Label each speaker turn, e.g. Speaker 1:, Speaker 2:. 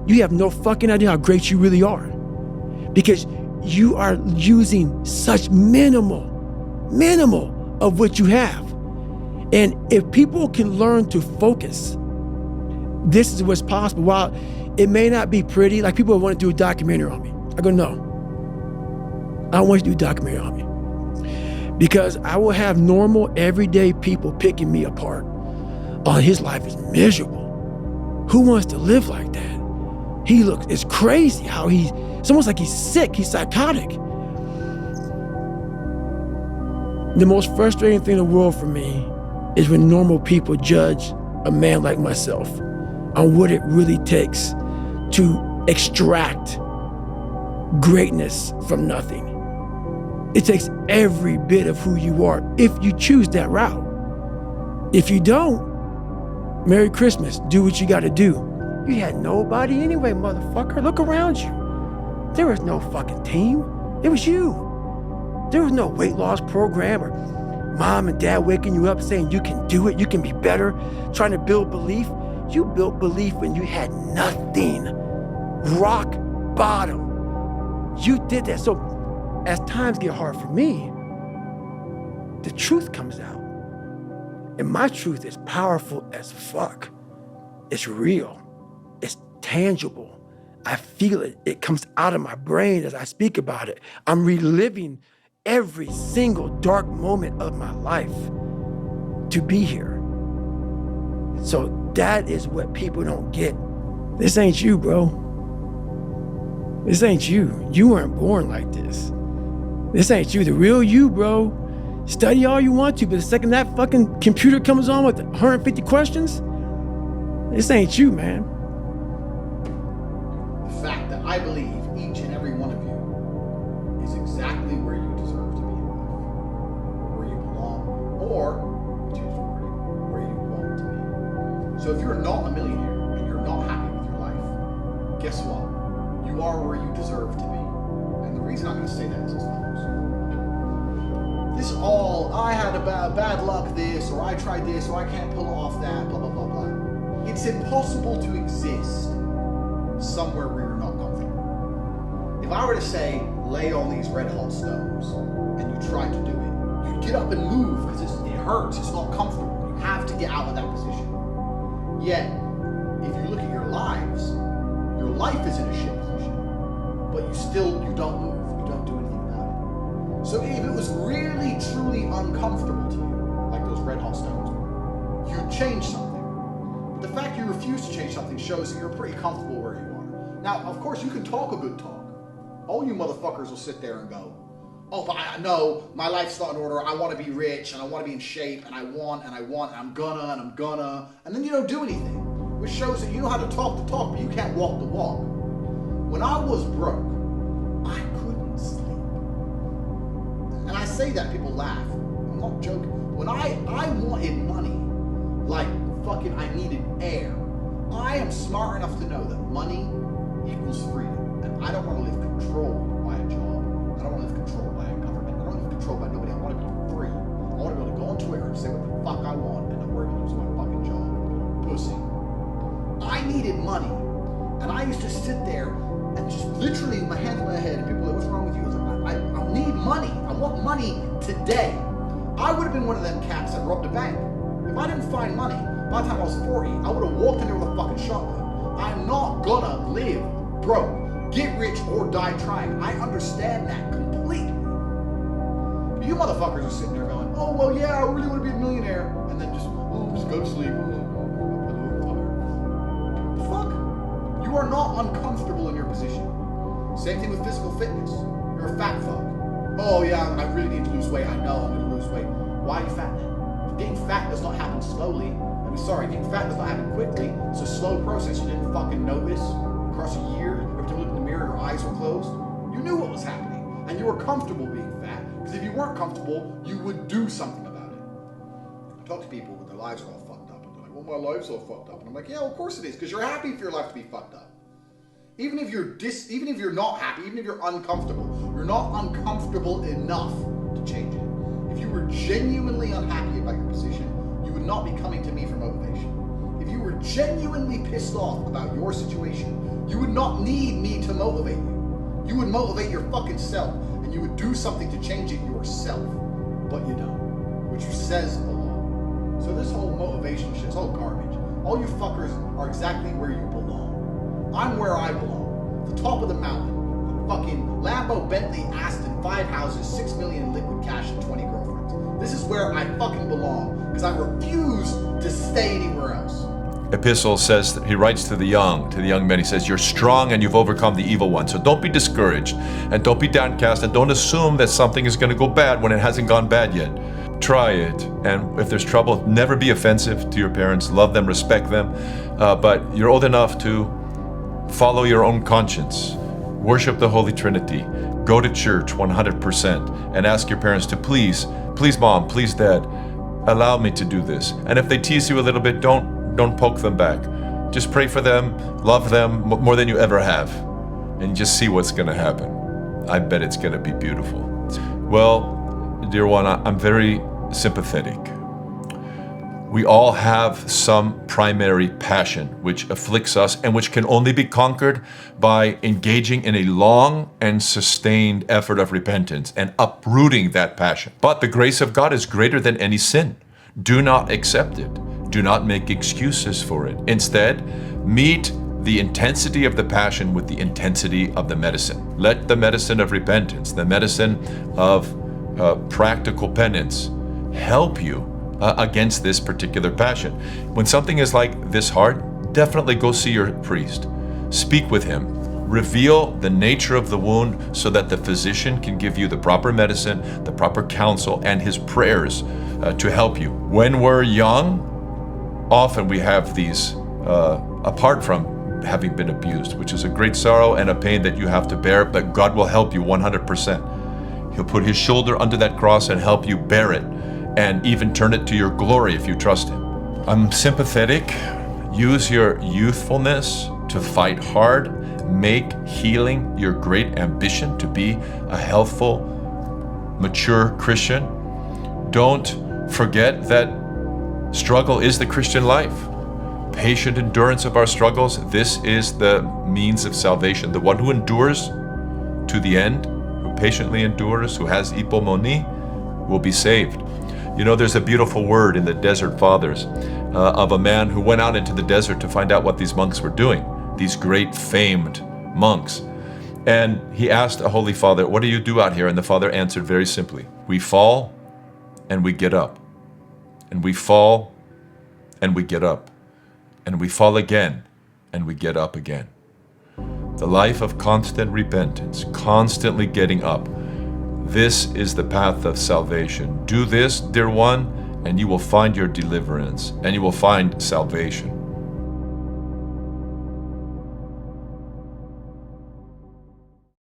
Speaker 1: You have no fucking idea how great you really are, because you are using such minimal of what you have. And if people can learn to focus, this is what's possible. While it may not be pretty, like people want to do a documentary on me. I go, no, I don't want you to do a documentary on me, because I will have normal, everyday people picking me apart. Oh, his life is miserable. Who wants to live like that? It's crazy how it's almost like he's sick, he's psychotic. The most frustrating thing in the world for me is when normal people judge a man like myself on what it really takes to extract greatness from nothing. It takes every bit of who you are if you choose that route. If you don't, Merry Christmas, do what you gotta do. You had nobody anyway, motherfucker. Look around you. There was no fucking team. It was you. There was no weight loss program or mom and dad waking you up saying you can do it, you can be better, trying to build belief. You built belief when you had nothing. Rock bottom. You did that. So as times get hard for me, the truth comes out. And my truth is powerful as fuck. It's real. It's tangible. I feel it. It comes out of my brain as I speak about it. I'm reliving every single dark moment of my life to be here. So that is what people don't get. This ain't you, bro. This ain't you. You weren't born like this. This ain't you. The real you, bro. Study all you want to, but the second that fucking computer comes on with 150 questions, this ain't you, man.
Speaker 2: The fact that I believe each and every one of you is exactly where you deserve to be in life, where you belong, or, choose wording, where you want to be. So if you're not a millionaire and you're not happy with your life, guess what? You are where you deserve to be. And the reason I'm going to say that is as follows. I had a bad luck this, or I tried this, or I can't pull off that, blah, blah, blah, blah. It's impossible to exist somewhere where you're not comfortable. If I were to say, lay on these red hot stones, and you try to do it, you get up and move because it hurts, it's not comfortable. You have to get out of that position. Yet, if you look at your lives, your life is in a shit position, but you don't move, you don't do anything about it. So if it was really, truly uncomfortable to you, like those red hot stones, you'd change something. But the fact you refuse to change something shows that you're pretty comfortable where you are. Now, of course, you can talk a good talk. All you motherfuckers will sit there and go, oh, but I know my life's not in order, I want to be rich, and I want to be in shape, and I want, and I'm gonna, and then you don't do anything, which shows that you know how to talk the talk, but you can't walk the walk. When I was broke, I couldn't sleep. And I say that, people laugh. I'm not joking. When I wanted money, like fucking I needed air, I am smart enough to know that money equals freedom. And I don't want to live controlled by a job. I don't want to live controlled by a government. I don't want to live controlled by nobody. I want to be free. I want to be able to go on Twitter and say what the fuck I want and not worry about losing my fucking job. Pussy. I needed money. And I used to sit there and just literally my hands on my head and people go, what's wrong with you? I was like, I need money. I want money today. I would have been one of them cats that robbed a bank. If I didn't find money, by the time I was 40, I would have walked in there with a fucking shotgun. I'm not gonna live broke. Get rich or die trying. I understand that completely. But you motherfuckers are sitting there going, oh, well, yeah, I really want to be a millionaire. And then just go to sleep. Fuck. You are not uncomfortable in your position. Same thing with physical fitness. You're a fat fuck. Oh, yeah, I really need to lose weight. I know I'm going to lose weight. Why are you fat then? Getting fat does not happen slowly. Getting fat does not happen quickly. It's a slow process. You didn't fucking notice across a year. Every time you looked in the mirror, your eyes were closed. You knew what was happening. And you were comfortable being fat. Because if you weren't comfortable, you would do something about it. I talk to people when their lives are all fucked up. And they're like, well, my life's all fucked up. And I'm like, yeah, well, of course it is. Because you're happy for your life to be fucked up. Even if you're not happy, even if you're uncomfortable, you're not uncomfortable enough to change it. If you were genuinely unhappy about your position, you would not be coming to me for motivation. If you were genuinely pissed off about your situation, you would not need me to motivate you. You would motivate your fucking self, and you would do something to change it yourself. But you don't, which says a lot. So this whole motivation shit, it's all garbage. All you fuckers are exactly where you belong. I'm where I belong. The top of the mountain. Fucking Lambo, Bentley, Aston, 5 houses, 6 million in liquid cash, and 20 girlfriends. This is where I fucking belong, because I refuse to stay anywhere else.
Speaker 3: Epistle says, he writes to the young men, he says, you're strong and you've overcome the evil one. So don't be discouraged and don't be downcast and don't assume that something is going to go bad when it hasn't gone bad yet. Try it. And if there's trouble, never be offensive to your parents. Love them, respect them. But you're old enough to follow your own conscience. Worship the Holy Trinity. Go to church 100% and ask your parents to please mom, please dad, allow me to do this. And if they tease you a little bit, don't poke them back. Just pray for them, love them more than you ever have, and just see what's going to happen. I bet it's going to be beautiful. Well, dear one, I'm very sympathetic. We all have some primary passion which afflicts us and which can only be conquered by engaging in a long and sustained effort of repentance and uprooting that passion. But the grace of God is greater than any sin. Do not accept it. Do not make excuses for it. Instead, meet the intensity of the passion with the intensity of the medicine. Let the medicine of repentance, the medicine of practical penance, help you against this particular passion. When something is like this hard, definitely go see your priest. Speak with him. Reveal the nature of the wound so that the physician can give you the proper medicine, the proper counsel, and his prayers to help you. When we're young, often we have these, apart from having been abused, which is a great sorrow and a pain that you have to bear, but God will help you 100%. He'll put his shoulder under that cross and help you bear it, and even turn it to your glory if you trust him. I'm sympathetic. Use your youthfulness to fight hard. Make healing your great ambition to be a healthful, mature Christian. Don't forget that struggle is the Christian life. Patient endurance of our struggles, this is the means of salvation. The one who endures to the end, who patiently endures, who has hypomone, will be saved. You know, there's a beautiful word in the Desert Fathers of a man who went out into the desert to find out what these monks were doing, these great famed monks. And he asked a Holy Father, what do you do out here? And the Father answered very simply, we fall and we get up. And we fall and we get up. And we fall again and we get up again. The life of constant repentance, constantly getting up. This is the path of salvation. Do this, dear one, and you will find your deliverance, and you will find salvation.